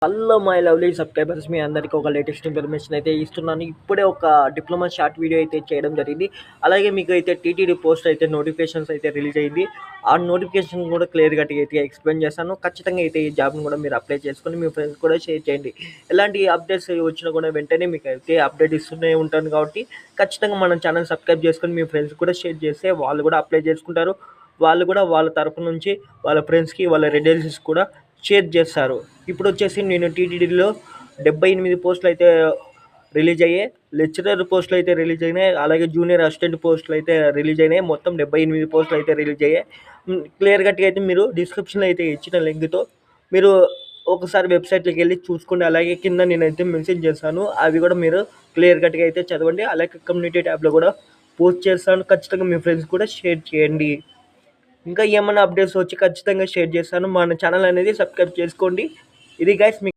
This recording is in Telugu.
హలో మై లవ్లీ సబ్స్క్రైబర్స్, మీ అందరికీ ఒక లేటెస్ట్ ఇన్ఫర్మేషన్ అయితే ఇస్తున్నాను. ఇప్పుడే ఒక డిప్లొమా షార్ట్ వీడియో అయితే చేయడం జరిగింది. అలాగే మీకు అయితే టీటీడీ పోస్ట్ అయితే నోటిఫికేషన్స్ అయితే రిలీజ్ అయింది. ఆ నోటిఫికేషన్ కూడా క్లియర్ కట్గా అయితే ఎక్స్ప్లెయిన్ చేస్తాను. ఖచ్చితంగా అయితే ఈ జాబ్ని కూడా మీరు అప్లై చేసుకొని మీ ఫ్రెండ్స్ కూడా షేర్ చేయండి. ఎలాంటి అప్డేట్స్ వచ్చినా కూడా వెంటనే మీకు అయితే అప్డేట్ ఇస్తూనే ఉంటాను. కాబట్టి ఖచ్చితంగా మన ఛానల్ సబ్స్క్రైబ్ చేసుకొని మీ ఫ్రెండ్స్ కూడా షేర్ చేస్తే వాళ్ళు కూడా అప్లై చేసుకుంటారు. వాళ్ళు కూడా వాళ్ళ తరపు నుంచి వాళ్ళ ఫ్రెండ్స్కి వాళ్ళ రిలేటివ్స్ కూడా షేర్ చేస్తారు. ఇప్పుడు వచ్చేసి నేను టీటీడీలో 78 పోస్టులు అయితే రిలీజ్ అయ్యాయి. లెక్చరర్ పోస్టులు అయితే రిలీజ్ అయినాయి. అలాగే జూనియర్ అసిస్టెంట్ పోస్టులు అయితే రిలీజ్ అయినాయి. మొత్తం 78 పోస్టులు అయితే రిలీజ్ అయ్యాయి. క్లియర్ కట్గా అయితే మీరు డిస్క్రిప్షన్లో అయితే ఇచ్చిన లింక్తో మీరు ఒకసారి వెబ్సైట్లోకి వెళ్ళి చూసుకోండి. అలాగే కింద నేనైతే మెన్షన్ చేస్తాను, అవి కూడా మీరు క్లియర్ కట్గా అయితే చదవండి. అలాగే కమ్యూనిటీ ట్యాబ్లో కూడా పోస్ట్ చేస్తాను. ఖచ్చితంగా మీ ఫ్రెండ్స్ కూడా షేర్ చేయండి. ఇంకా ఏమైనా అప్డేట్స్ వచ్చి ఖచ్చితంగా షేర్ చేస్తాను. మన ఛానల్ అనేది సబ్స్క్రైబ్ చేసుకోండి. ఇది గైస్.